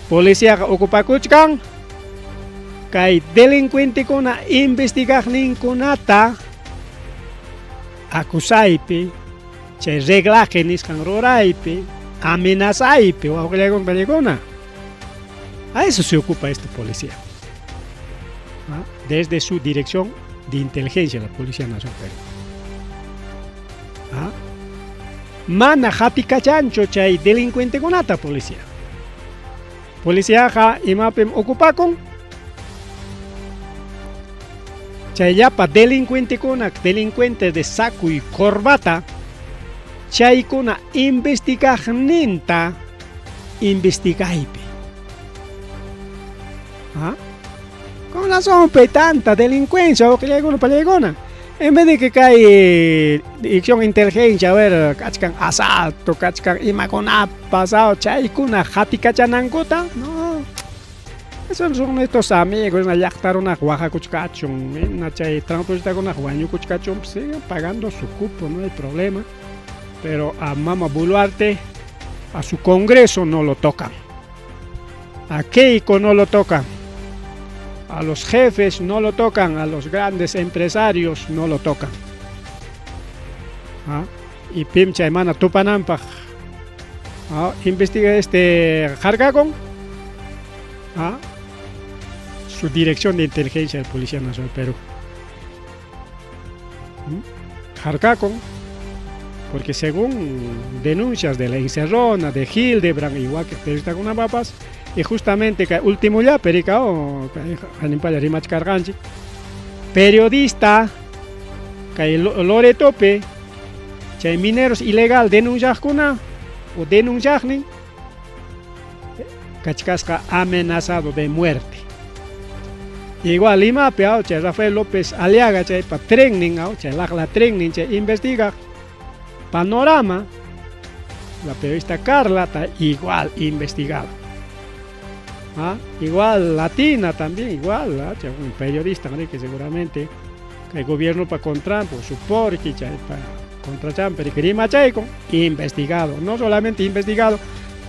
policía ocupa Cuchcan, que hay delincuente con una investigación con ata, acusaipe, chay reglaje niscan roraipe, amenazaipe o con pelegona. A eso se ocupa esta policía. Desde su dirección de inteligencia, la Policía Nacional Perú. Mana jati cachancho chay delincuente con ata policía. Policía ja imapem ocupa con chay yapa delincuente con delincuente de saco y corbata. Chay con investigación investigaipe. Con razón tanta delincuencia o que le una palegona. En vez de que cae dirección inteligencia, a ver, cachcan asalto, cachcan imagona pasado, chay con una jatica chanangota, no. Esos son estos amigos, una yachtar una guaja cuchcachón, una chay transporta con una guaño cuchcachón, siguen pagando su cupo, no hay problema. Pero a Mama Boluarte, a su Congreso no lo tocan, a Keiko no lo tocan, a los jefes no lo tocan, a los grandes empresarios no lo tocan. Y Pimcha Emana Tupanampa investiga Jargagón, su dirección de inteligencia de Policía Nacional del Perú. Jargagón, porque según denuncias de la Encerrona, de Hildebrand, igual que periodista con las papas, y justamente que último ya, periodista, que Loretope, que mineros ilegal denuncias o denunciarni, cachcasca amenazado de muerte. Igual Lima, che Rafael López Aliaga, che para training, che la training, che investiga. Panorama, la periodista Carla está igual investigada. Igual Latina también, igual, un periodista que seguramente que el gobierno para contra, por su porqui, para contra Champer y Grima Chaico, investigado, no solamente investigado,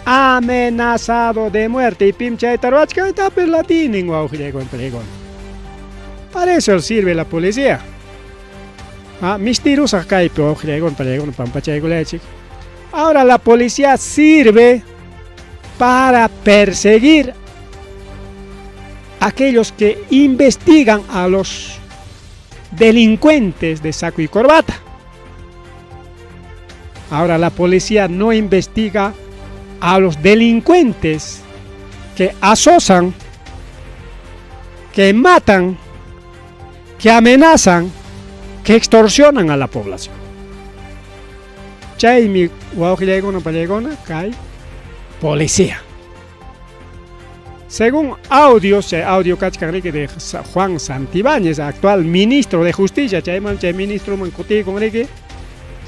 amenazado de muerte y Pimcha y Taruachka y Taper Latina en Pregón. Para eso sirve la policía. Mis tiros acá y Pregón, Pampachaico Leche. Ahora la policía sirve para perseguir a aquellos que investigan a los delincuentes de saco y corbata. Ahora la policía no investiga a los delincuentes que asosan, que matan, que amenazan, que extorsionan a la población. Chaimi Guaujilegona Palegona cae policía. Según audio cachcarrique de Juan Santibáñez, actual ministro de Justicia, chay ministro mancuti con rique,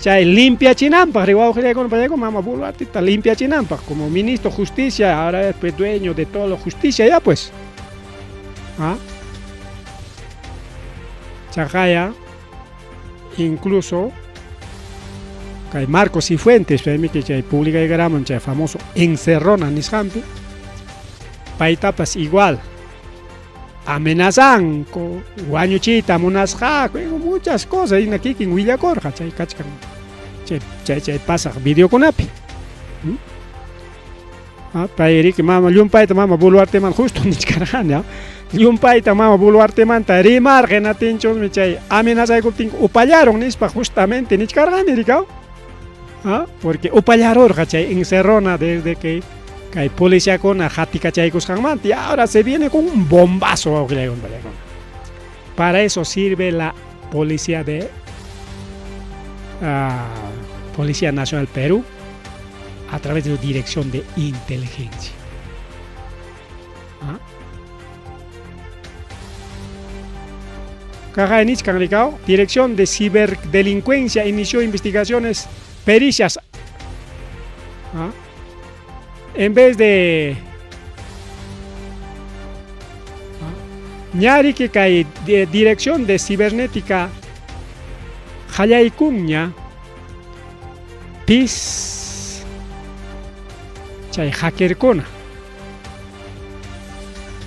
chay limpia chinampa, Guaujilegona Palegona, mama bulvatita limpia chinampa, como ministro de Justicia, ahora es pues dueño de toda la justicia ya pues. Chajaya, incluso que Marcos y Fuentes, que publica el gramo, el famoso Encerrona Nishampi, paitapas igual, amenazan, guañuchita, monasja, muchas cosas, y aquí en Villacorja, chay cachcan, chay pasa video con api. Para ir que mama, un paita mama buluarte man justo ni carajan, ya. Un paita mama buluarte man, tari margen atención, me chay amenaza que ting upallaron nispa justamente ni carajan ni ricao. Porque upallaron, chay encerrona desde que hay policía con a jati chay y ahora se viene con un bombazo. Para eso sirve la policía de Policía Nacional del Perú a través de la Dirección de Inteligencia. Dirección de Ciberdelincuencia inició investigaciones pericias. En vez de ñari que cae Dirección de Cibernética Hayaicuña PIS chay hacker kona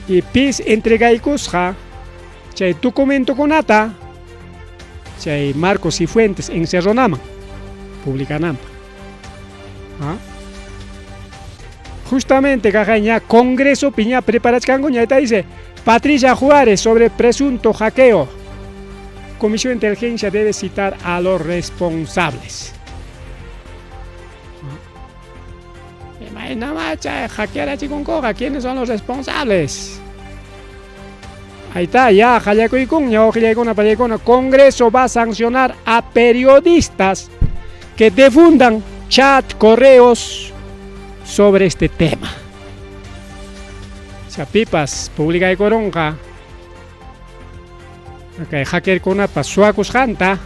y PIS entregaikusja chay documento konata chay Marcos y Fuentes encerronama publicanampa. Justamente cajaña Congreso piña preparachkango ñaita dice Patricia Juárez sobre presunto hackeo. Comisión de Inteligencia debe citar a los responsables. Hackear a Chiconcoja, ¿quiénes son los responsables? Ahí está, ya, Congreso va a sancionar a periodistas que difundan chat, correos sobre este tema. Chapipas, publica de Coronga. Acá hacker con Pasuacus Janta.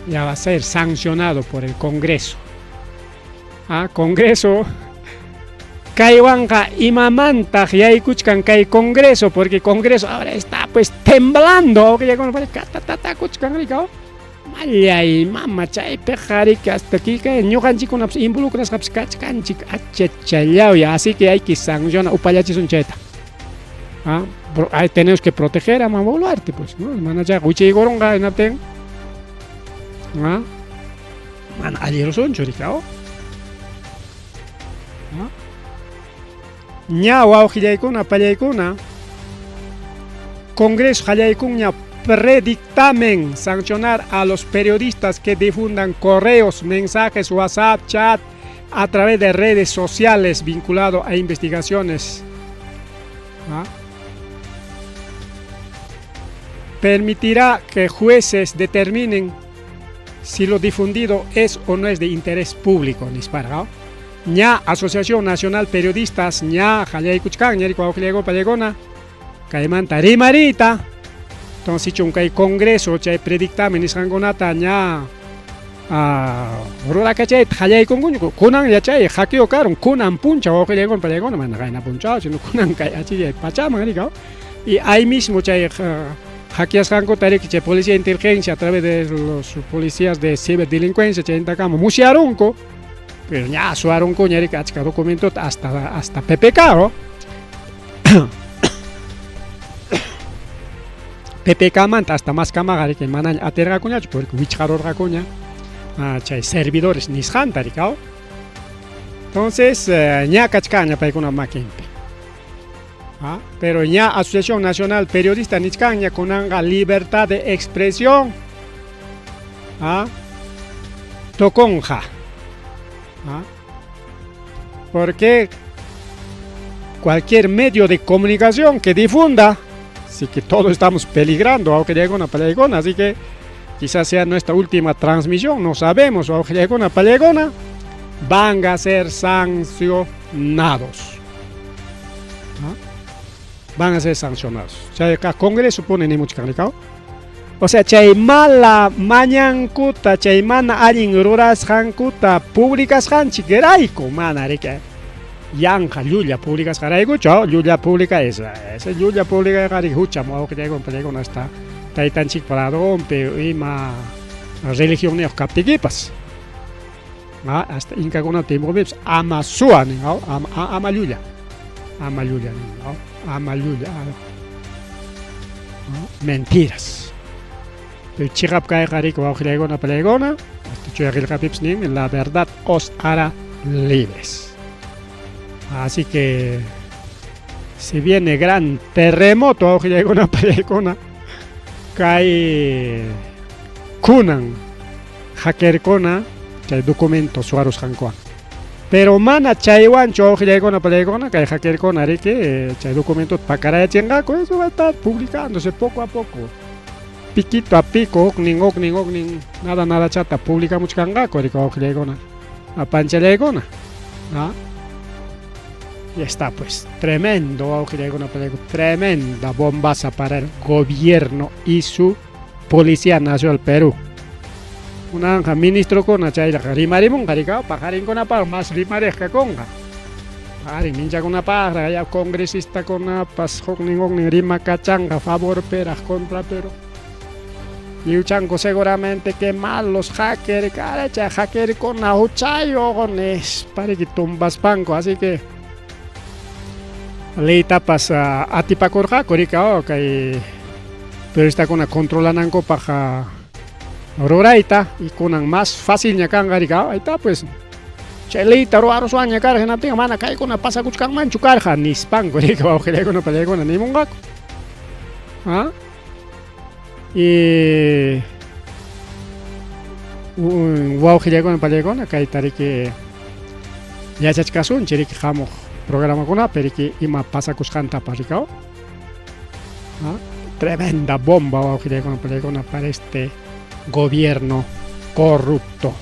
Ya va a ser sancionado por el Congreso. Congreso Kaiwanka y Mamanta y hay kuchkan kai Congreso porque Congreso ahora está pues temblando. mallay mama chaypi qariki hasta aquí que ñuqanchikkunapas involucrasqapas kachkanchik achachallawya, así que hay que sancionar upallachisun chayta. Tenemos que proteger a Mama Boluarte, pues, ¿no? Manacha huichi goronga naten. Man alieroson churikao. Ña wawqillaykuna pallaykuna Congreso hallaykuna predictamen sancionar a los periodistas que difundan correos, mensajes, WhatsApp, chat a través de redes sociales vinculados a investigaciones. Permitirá que jueces determinen si lo difundido es o no es de interés público. Ña Asociación Nacional Periodistas ña Jallaykuchkan ña Ricuauquiliego Pallegona Caimanta Rimarita entonces chunkai Congreso chay predictamen isqankunata ña rurakachay Jallaykunkuñu kunan yachay hackeo karon kunan puncha Wauquiliego Pallegona mana qayna punchao sino kunan kay achilla pachaman rikao y ahí mismo chay hackeasqanku tariki chay policía de inteligencia a través de los policías de ciberdelincuencia chay intakama mushiarunku. Pero ya suaron coñari achka documento hasta PPK, ¿no? PPK manta hasta más camagari que manan aterga coña porque wichkarorga coña chay servidores nishantari, ¿no? Entonces ña kachkaña paikuna makimpe. Pero ña Asociación Nacional Periodista nichkaña kunanga libertad de expresión. Toconja. Porque cualquier medio de comunicación que difunda, así que todos estamos peligrando, aunque llegue una palegona, así que quizás sea nuestra última transmisión, no sabemos, aunque llegue una palegona, van a ser sancionados. Van a ser sancionados. O sea, acá Congreso pone ni mucho carnicao. O sea, chay mala mañankuta, chay mana alin ruras hankuta, públicas hanchikeraiko, mana rike. Yanja, Yulia públicas haraiku, chao, Yulia pública esa Yulia pública harik huchamo, aunque llego un pelego hasta taitan chik para rompe y ma religión neos captiquipas. Hasta inca con tiempo vips, ama suan, ama Yulia. Ama Yulia, ama Yulia. Mentiras. Chirap kay karik wauqillaykuna pallaykuna en la verdad os hará libres. Así que si viene gran terremoto wauqillaykuna pallaykuna kay kunan hackerkuna kay documentos suaros hankuan. Pero mana chaywanchu wauqillaykuna pallaykuna kay hackerkuna riki chay documentos pakarayachinqaku, eso va a estar publicándose poco a poco. Piquito a pico, okning, nada chata, publica mucho cangaco, a panchalegona. Y está pues, tremendo, tremenda bombaza para el gobierno y su Policía Nacional Perú. Una ministro con achayla, rimarimon, caricao, pajarín con apar, más rimaresca conga. Pajarín, mincha con apar, ya congresista con apas, okning, rima cachanga, favor peras contra Perú. Y uchanco seguramente que mal los hackers, caracha, hacker con auchayo, con es, para que tumbas panco, así que le tapas a tipa corja, coricao, que pero está con una controlananco paja roraita y con una más fácil ñacan garicao, ahí está pues. Chelita roaro suaña carga na tenga mana kai con una pasa kuchkan manchu carja ni span coricao, que le con una pelea con ni mongaco. Y wauqillaykuna pallaykuna kay tariki yachachkasun chiriki hamuq programakuna periki ima pasakusqanta parikao. Tremenda bomba wauqillaykuna pallaykuna para este gobierno corrupto.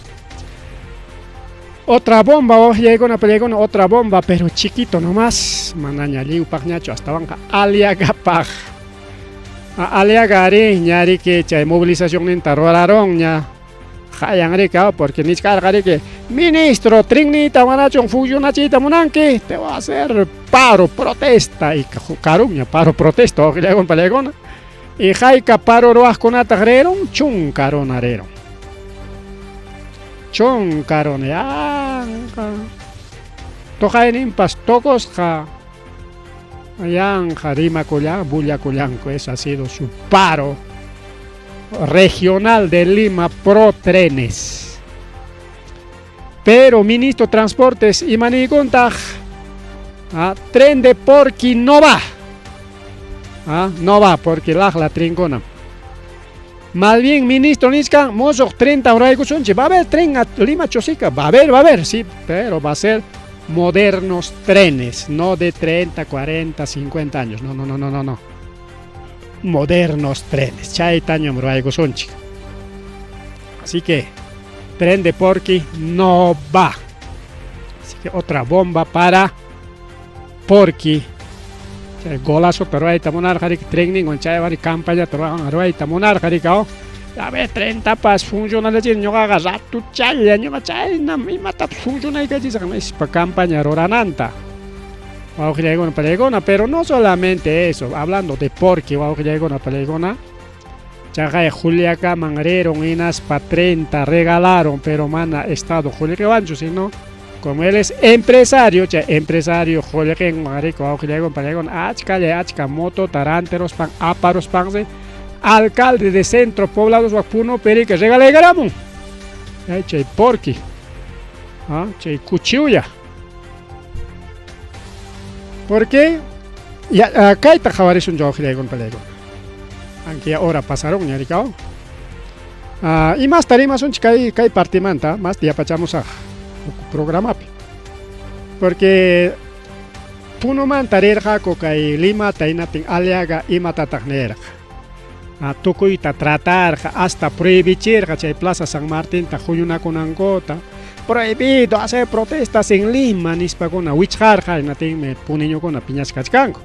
Otra bomba wauqillaykuna pallaykuna, otra bomba pero chiquito nomás, manaña liupaq ñachu hasta banca aliagapaq. Aliagari ñari que chay movilización nenta roraron ña hayan rica porque ni cargari que ministro trinita manachon fuyunachita munanki te va a hacer paro protesta y caruña paro protesta o que le hagan palegona y jaika paro roas con atareron chun caronarero chon caroneanca. Tojaenimpas tocos ja. Ayan Jarima Collán, Bulla Collanco, ese ha sido su paro regional de Lima pro trenes. Pero ministro de Transportes y Manicontaj, tren de Porqui no va. No va porque la trincona. Más bien, ministro Niscan, mozo 30 horas va a haber tren a Lima Chosica, va a haber, sí, pero va a ser modernos trenes, no de 30, 40, 50 años, no. Modernos trenes, chaitaño Sonchi. Así que, tren de Porqui no va. Así que otra bomba para Porqui. Golazo, pero ahí está monarca, training, con chay, campaña, trabajan, ahí está monarca, a ver, 30 pas funcionales, no haga rato, chay, no machay, no me mata, funciona y que es para campaña, rorananta. Pero no solamente eso, hablando de Porqui, Chaga Juliaca, Mangrero, Inas, pa 30, regalaron, pero mana, Estado, Juliaca Bancho, sino. Como él es empresario, Julián Marico, Achka, Moto, Taranteros, Pan, Áparos, Panse, alcalde de centro poblados, Wapuno, Perica, regala y Garamón. Chay Porqui, Chay Cuchilla. ¿Por qué? Acá está Javaris un Julián con Pelego. Aunque ahora pasaron, ya ricao. Y más tarimas son chicay partimanta, más día pachamos a programa porque puno mantarer jaco kai Lima tainatin aliaga y matatagner tukuita tratar hasta prohibir chay Plaza San Martín ta huyuna con angota prohibido hacer protestas en Lima nispa con a wichjarja natin me puniño con a piñas cachcanco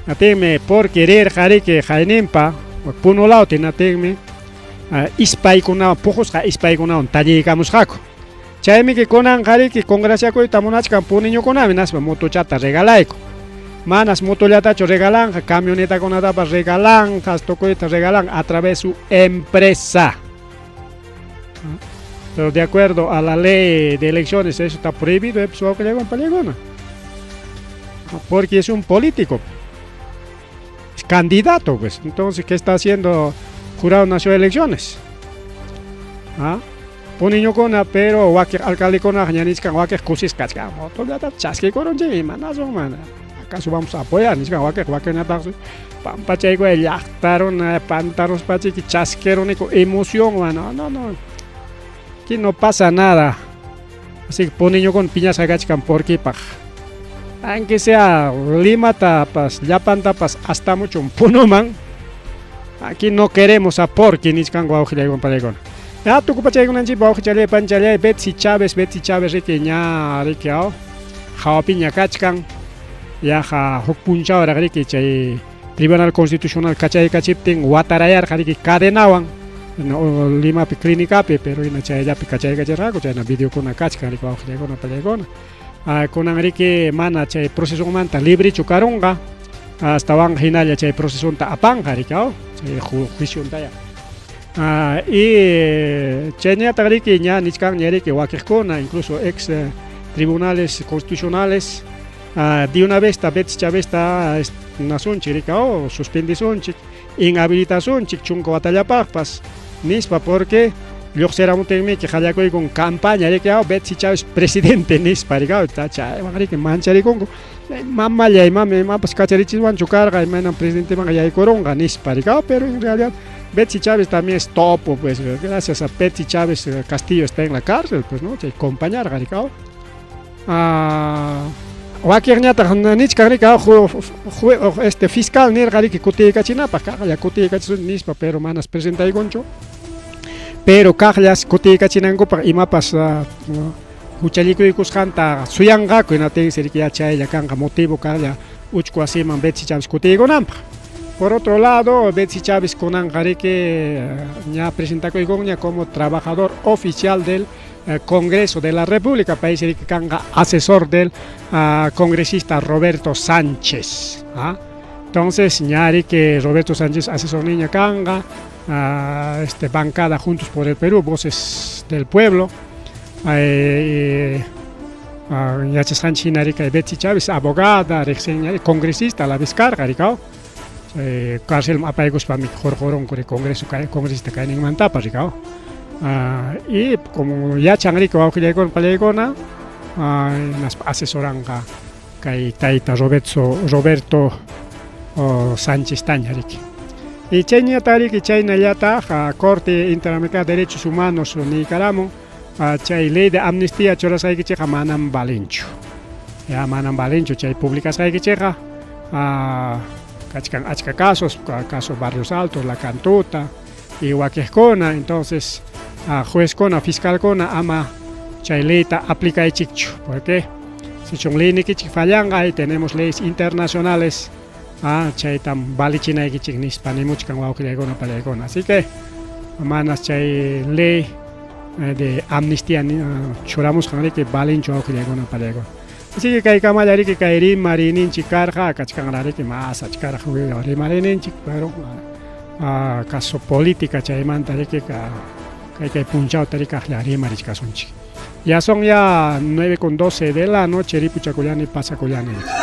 natin me por querer jari que jainempa puno lao natin me ispay con a pujos ispay con a un talligamos jaco. Chaymi que conan jari que congracia ko tamonach campo niño conami nas moto chata regalaico. Manas moto latacho regalan, camioneta con atapa regalan, tocoita regalan a través de su empresa. Pero de acuerdo a la ley de elecciones eso está prohibido, porque es un político. Es candidato, pues. Entonces, ¿qué está haciendo Jurado Nacional de Elecciones? Poniño cona, pero wakir alcalde cona, ñaniscan wakir kusis kachka, moto ya chasque coronje, manazo mana. ¿Acaso vamos a apoyar? Niscan wakir natazo, pampachego el yachtaron, pantaros pachi que chasqueron emoción, mano. No. Aquí no pasa nada. Así que poniño con piñas agachcan porque pa. Aunque sea Lima tapas, Yapan tapas, hasta mucho un punoman. Aquí no queremos a Porqui niscan guajile con palegón. Ya tu cupachay con anchi bauch chale panchale Betsy Chávez riqueña riqueao jawapiña kachkan ya ja hukpuncha ahora rique chay Tribunal Constitucional kachay kachiptin watarayar rique cadenawan no Lima pi clínica pero ina chay ya pi kachay kacharaco chay na video con kachkan rique bauch chay con palegona con rique mana chay proceso manta libre chucaronga hasta van hinalla chay proceso ta apanga riqueao chay juicio ya y Chenya Tagriki ña Nichkan Ñeriki Wakirkona, incluso ex tribunales constitucionales, de una vez Betsy Chávez está nasunchi o suspendisunchi, inhabilitasunchi, chunco batalla papas, nispa porque yo será un término que haya con campaña de que Betsy Chávez presidente nispa rigao tacha que manchari con mamá ya mamá pues cacharichis van chucarga y manan presidente manga ya coronga nispa rigao pero en realidad Betsy Chávez también es topo, pues gracias a Betsy Chávez Castillo está en la cárcel, pues no, acompañar garicao. Wakirñata nichka garicao este fiscal ner garique cutie cachinapa, ya cutie cachin nispa, pero manas presenta y goncho. Pero cajas cutie cachinango para imapas huchalico y cuscanta suyangaco y na ten serikia chaya kanga motivo kaya uchko así man Betsy Chávez cutie gonampa. Por otro lado, Betsy Chávez con Angareque ya presenta como trabajador oficial del Congreso de la República, país que canga asesor del congresista Roberto Sánchez. Entonces, ñari que Roberto Sánchez asesor niña canga, bancada Juntos por el Perú, Voces del Pueblo, yachasqanchik hina rikay Betsy Chávez abogada ricsin congresista la descarga rikao cárcel apaykuspami jorjoronku congreso congresista kayninmantapa rikao y como yachan riko wawqillaykuna pallaykuna asesoranqa kay tayta Roberto Sánchez Taña riki y chayñata riki chaynallataq Corte Interamericana de Derechos Humanos Nicaragua chay ley de amnistía churasqaykichikqa manam balinchu manam balinchu chay publicasqaykichikqa kachkan achka casos caso Barrios Altos, La Cantuta y wakiqkuna entonces juezkuna fiscalkuna ama chay leyta aplicaychikchu porque si chun leynikichik fallanqa y tenemos leyes internacionales chaytam balichinaykichik nispa nimuchkan wawqillaykuna pallaykuna así que manas chay ley de amnistía churamos que balinchu wawqillaykuna pallaykuna así que kay kamalla riki kay rimarininchik karqa kachkanra riki mas achkaraq rimarininchik pero caso política chaymanta riki kay punchawta rikaqlla rimarich kasunchik ya son ya 9:12 de la noche ripuchakullani pasakullani